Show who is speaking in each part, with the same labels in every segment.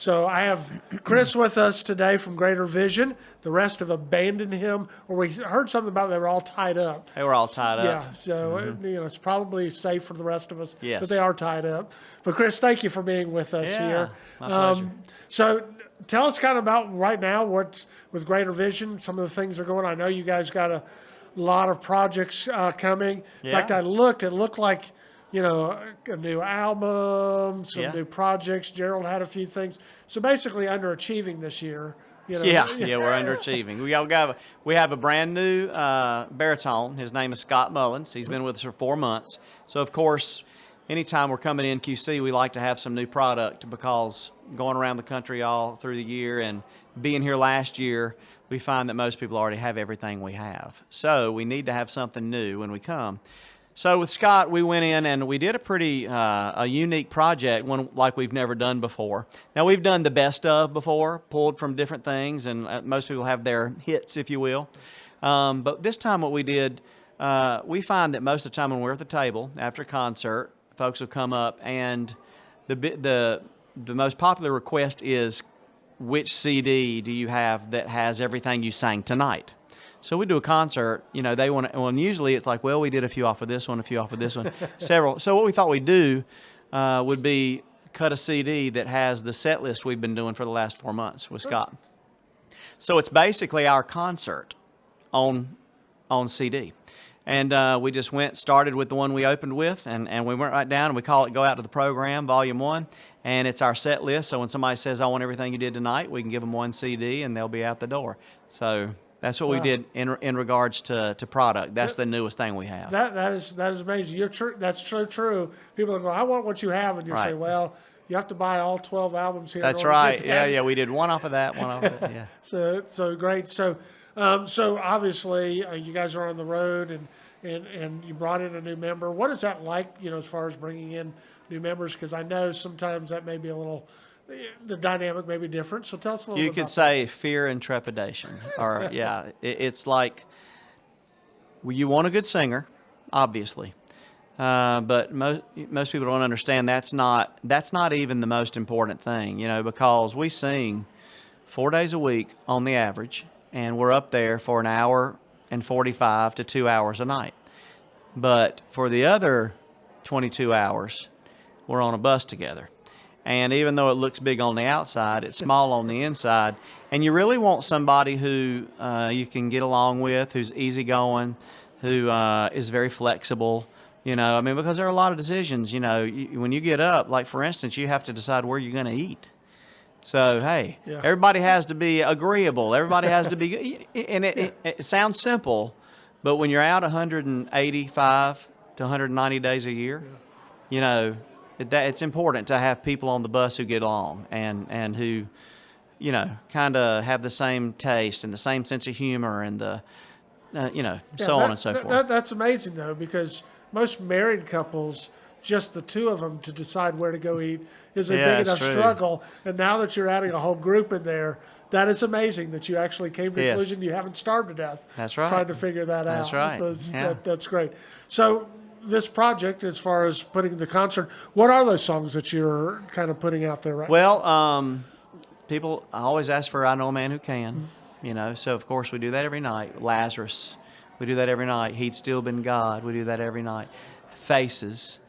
Speaker 1: So I have Chris with us today from Greater Vision. The rest have abandoned him, or we heard something about they were all tied up.
Speaker 2: They were all tied up.
Speaker 1: Yeah, so it's probably safe for the rest of us
Speaker 2: Yes.
Speaker 1: that they are tied up. But Chris, thank you for being with us here.
Speaker 2: My pleasure.
Speaker 1: So tell us kind of about right now what's with Greater Vision, some of the things that are going on. I know you guys got a lot of projects coming. In fact, it looked like, a new album, some new projects. Gerald had a few things. So basically underachieving this year.
Speaker 2: We're underachieving. We have a brand new baritone. His name is Scott Mullins. He's been with us for 4 months. So, of course, anytime we're coming to NQC, we like to have some new product because going around the country all through the year and being here last year, we find that most people already have everything we have. So we need to have something new when we come. So with Scott, we went in and we did a pretty a unique project, one like we've never done before. Now, we've done the best of before, pulled from different things, and most people have their hits, if you will. But this time what we did, we find that most of the time when we're at the table after a concert, folks will come up, and the most popular request is, which CD do you have that has everything you sang tonight? So we do a concert, they want to, and usually it's like, well, we did a few off of this one, a few off of this one, several. So what we thought we'd do would be cut a CD that has the set list we've been doing for the last 4 months with Scott. So it's basically our concert on CD. And we just started with the one we opened with, and we went right down, and we call it Go Out to the Program, Volume 1. And it's our set list, so when somebody says, I want everything you did tonight, we can give them one CD, and they'll be out the door. So that's what we did in regards to product. That's the newest thing we have.
Speaker 1: That is amazing. That's so true. People are going, I want what you have, and you say, well, you have to buy all 12 albums here.
Speaker 2: That's right. Yeah. We did one off of that, one off of that. Yeah.
Speaker 1: So great. So obviously you guys are on the road, and you brought in a new member. What is that like, as far as bringing in new members? Because I know sometimes that may be the dynamic may be different. So tell us a little bit.
Speaker 2: You could say fear and trepidation. Or it's like, you want a good singer, obviously, but most people don't understand that's not even the most important thing, because we sing 4 days a week on the average, and we're up there for an hour and 45 to 2 hours a night. But for the other 22 hours, we're on a bus together. And even though it looks big on the outside, it's small on the inside. And you really want somebody who you can get along with, who's easygoing, who is very flexible, because there are a lot of decisions, when you get up, like for instance, you have to decide where you're going to eat. So, hey, everybody has to be agreeable. Everybody has to be, and it sounds simple, but when you're out 185 to 190 days a year, it's important to have people on the bus who get along and who, kind of have the same taste and the same sense of humor and so on and so forth.
Speaker 1: That's amazing, though, because most married couples, just the two of them to decide where to go eat is a big enough struggle. And now that you're adding a whole group in there, that is amazing that you actually came to the conclusion you haven't starved to death.
Speaker 2: That's right.
Speaker 1: Trying to figure that out.
Speaker 2: That's right.
Speaker 1: So that's great. So this project, as far as putting the concert, what are those songs that you're kind of putting out there right now?
Speaker 2: Well, people always ask for I Know a Man Who Can, so of course we do that every night. Lazarus, we do that every night. He'd Still Been God, we do that every night. Faces,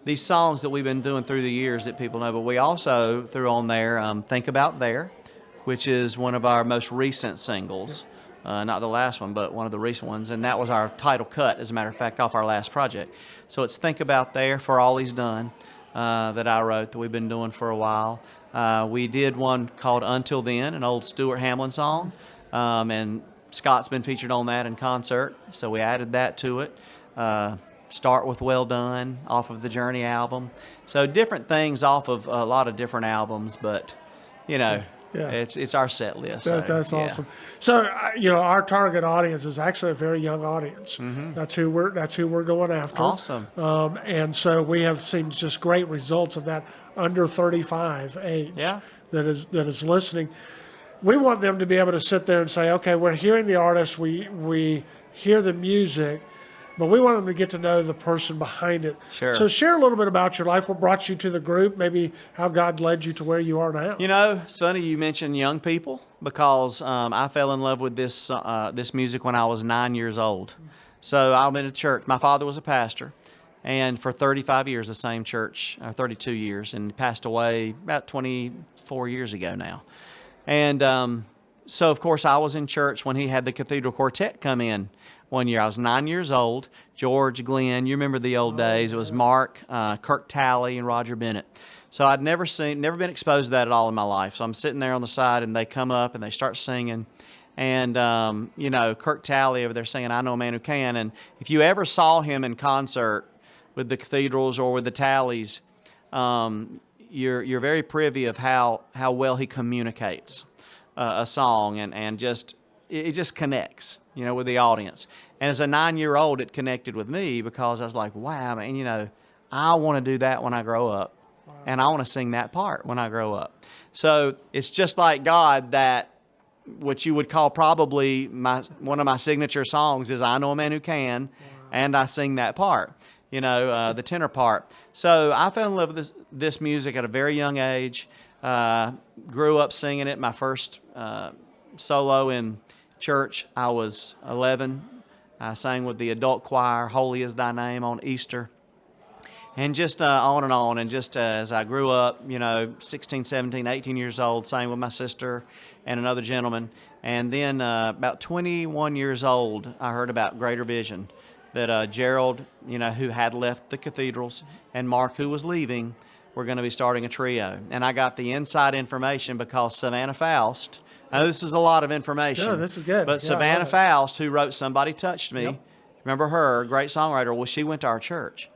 Speaker 2: these songs that we've been doing through the years that people know, but we also threw on there Think About There, which is one of our most recent singles. Not the last one, but one of the recent ones, and that was our title cut, as a matter of fact, off our last project. So it's Think About There, For All He's Done, that I wrote, that we've been doing for a while. We did one called Until Then, an old Stuart Hamlin song, and Scott's been featured on that in concert, so we added that to it. Start With Well Done, off of the Journey album. So different things off of a lot of different albums, but, it's our set list.
Speaker 1: That's awesome. So, our target audience is actually a very young audience. Mm-hmm. That's who we're going after.
Speaker 2: Awesome.
Speaker 1: And so we have seen just great results of that under 35 age that is listening. We want them to be able to sit there and say, okay, we're hearing the artist, we hear the music, but we want them to get to know the person behind it.
Speaker 2: Sure.
Speaker 1: So share a little bit about your life. What brought you to the group? Maybe how God led you to where you are now.
Speaker 2: You know, Sonny, you mentioned young people because I fell in love with this music when I was 9 years old. So I'm in a church. My father was a pastor, and for 35 years, the same church, 32 years, and he passed away about 24 years ago now. And so, of course, I was in church when he had the Cathedral Quartet come in one year. I was 9 years old. George, Glenn, you remember the old days. It was Mark, Kirk Talley, and Roger Bennett. So I'd never been exposed to that at all in my life. So I'm sitting there on the side, and they come up and they start singing. And, you know, Kirk Talley over there singing, I Know a Man Who Can. And if you ever saw him in concert with the Cathedrals or with the Talleys, you're very privy of how well he communicates a song, and it just connects, you know, with the audience. And as a 9-year-old, it connected with me because I was like, wow, man, you know, I want to do that when I grow up. Wow. And I want to sing that part when I grow up. So it's just like God that what you would call probably one of my signature songs is I Know a Man Who Can, wow. And I sing that part, you know, the tenor part. So I fell in love with this music at a very young age, grew up singing it. My first solo in church, I was 11. I sang with the adult choir, Holy Is Thy Name, on Easter. And just on and on. And just as I grew up, you know, 16, 17, 18 years old, sang with my sister and another gentleman. And then about 21 years old, I heard about Greater Vision, that Gerald, you know, who had left the Cathedrals, and Mark, who was leaving, were going to be starting a trio. And I got the inside information because Savannah Faust, I know this is a lot of information.
Speaker 1: No, this is good.
Speaker 2: But
Speaker 1: Yeah,
Speaker 2: Savannah Faust, who wrote Somebody Touched Me, yep. Remember her, great songwriter, well, she went to our church.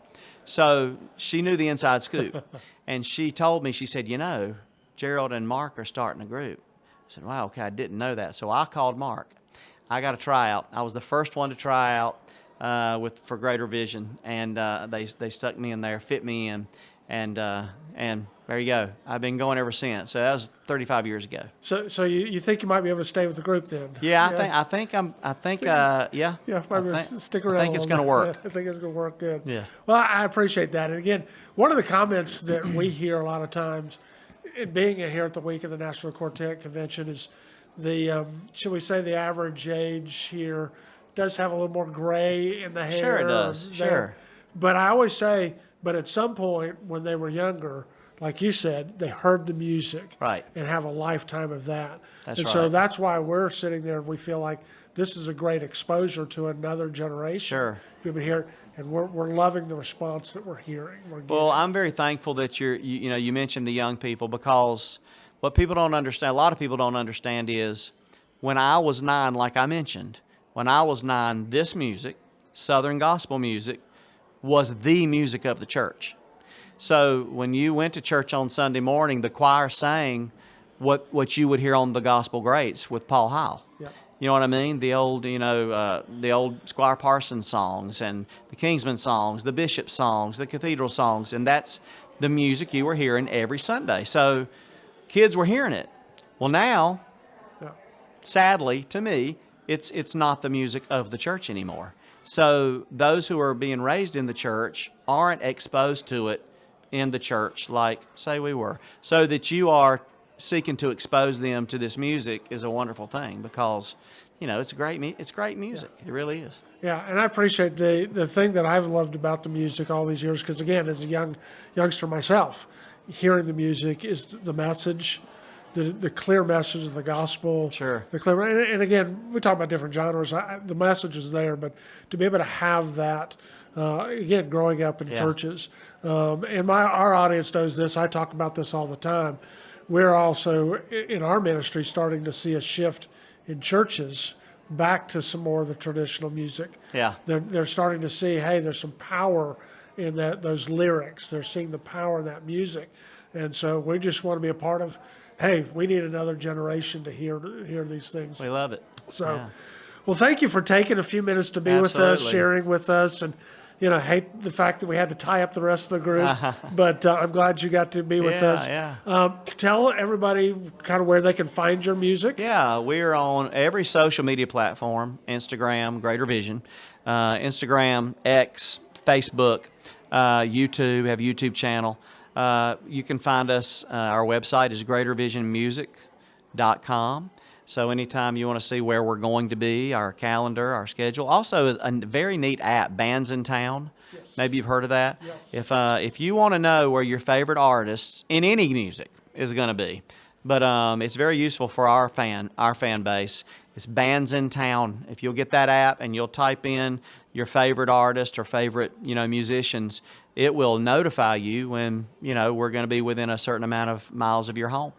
Speaker 2: So she knew the inside scoop. And she told me, she said, you know, Gerald and Mark are starting a group. I said, wow, okay, I didn't know that. So I called Mark. I got a tryout. I was the first one to try out for Greater Vision. And they stuck me in there, fit me in. And there you go. I've been going ever since. So that was 35 years ago.
Speaker 1: So you think you might be able to stay with the group then?
Speaker 2: Yeah, I think yeah.
Speaker 1: Yeah, maybe stick around.
Speaker 2: I think it's going to work.
Speaker 1: I think it's going to work good.
Speaker 2: Yeah.
Speaker 1: Well, I appreciate that. And again, one of the comments that we hear a lot of times, in being here at the week of the National Quartet Convention, is the should we say the average age here does have a little more gray in the hair.
Speaker 2: Sure, it does. Sure.
Speaker 1: But I always say, but at some point when they were younger, like you said, they heard the music,
Speaker 2: right,
Speaker 1: and have a lifetime of that.
Speaker 2: That's
Speaker 1: and
Speaker 2: right.
Speaker 1: So that's why we're sitting there and we feel like this is a great exposure to another generation.
Speaker 2: Sure.
Speaker 1: People here, and we're loving the response that we're hearing.
Speaker 2: Well, I'm very thankful that you mentioned the young people, because what people don't understand, a lot of people don't understand, is when I was 9, like I mentioned, when I was 9, this music, Southern gospel music, was the music of the church. So when you went to church on Sunday morning, the choir sang what you would hear on the Gospel Greats with Paul Heil.
Speaker 1: Yep.
Speaker 2: You know what I mean? The old, the old Squire Parsons songs and the Kingsman songs, the Bishop songs, the Cathedral songs, and that's the music you were hearing every Sunday. So kids were hearing it. Well, now, sadly, to me, it's not the music of the church anymore. So those who are being raised in the church aren't exposed to it in the church like, say, we were. So that you are seeking to expose them to this music is a wonderful thing, because, you know, it's great music. Yeah. It really is.
Speaker 1: Yeah, and I appreciate the thing that I've loved about the music all these years, because, again, as a youngster myself, hearing the music is the message, the clear message of the gospel.
Speaker 2: Sure.
Speaker 1: The clear, and again, we talk about different genres. The message is there, but to be able to have that, again, growing up in churches, and our audience knows this. I talk about this all the time. We're also, in our ministry, starting to see a shift in churches back to some more of the traditional music.
Speaker 2: Yeah.
Speaker 1: They're starting to see, hey, there's some power in those lyrics. They're seeing the power in that music. And so we just want to be a part of, hey, we need another generation to hear these things.
Speaker 2: We love it.
Speaker 1: So, well, thank you for taking a few minutes to be with us, sharing with us. And hate the fact that we had to tie up the rest of the group, but I'm glad you got to be with us.
Speaker 2: Yeah.
Speaker 1: Tell everybody kind of where they can find your music.
Speaker 2: Yeah, we're on every social media platform: Instagram, Greater Vision, Instagram, X, Facebook, YouTube. Have a YouTube channel. You can find us. Our website is greatervisionmusic.com. So anytime you want to see where we're going to be, our calendar, our schedule. Also, a very neat app, Bands in Town.
Speaker 1: Yes.
Speaker 2: Maybe you've heard of that.
Speaker 1: Yes.
Speaker 2: If you want to know where your favorite artists in any music is going to be, but it's very useful for our fan base. It's Bands in Town. If you'll get that app and you'll type in your favorite artist or favorite musicians, it will notify you when we're going to be within a certain amount of miles of your home.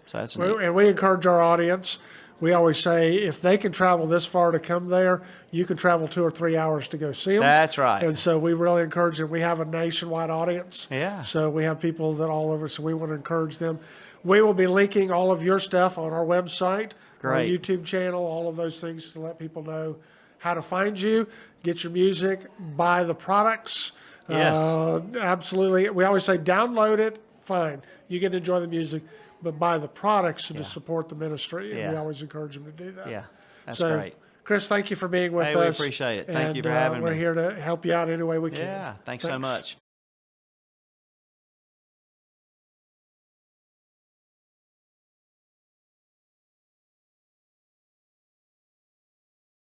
Speaker 2: So that's neat.
Speaker 1: And we encourage our audience. We always say if they can travel this far to come there, you can travel 2 or 3 hours to go see them.
Speaker 2: That's right.
Speaker 1: And so we really encourage them. We have a nationwide audience.
Speaker 2: Yeah.
Speaker 1: So we have people that all over. So we want to encourage them. We will be linking all of your stuff on our website, our
Speaker 2: Great.
Speaker 1: YouTube channel, all of those things to let people know how to find you, get your music, buy the products.
Speaker 2: Yes.
Speaker 1: Absolutely. We always say download it, fine. You get to enjoy the music, but buy the products to support the ministry. And we always encourage them to do that.
Speaker 2: Yeah, that's
Speaker 1: So,
Speaker 2: great.
Speaker 1: Chris, thank you for being with
Speaker 2: Hey,
Speaker 1: us.
Speaker 2: we appreciate it. Thank you for
Speaker 1: And,
Speaker 2: having
Speaker 1: we're
Speaker 2: me.
Speaker 1: here to help you out any way we can.
Speaker 2: Yeah, thanks so much.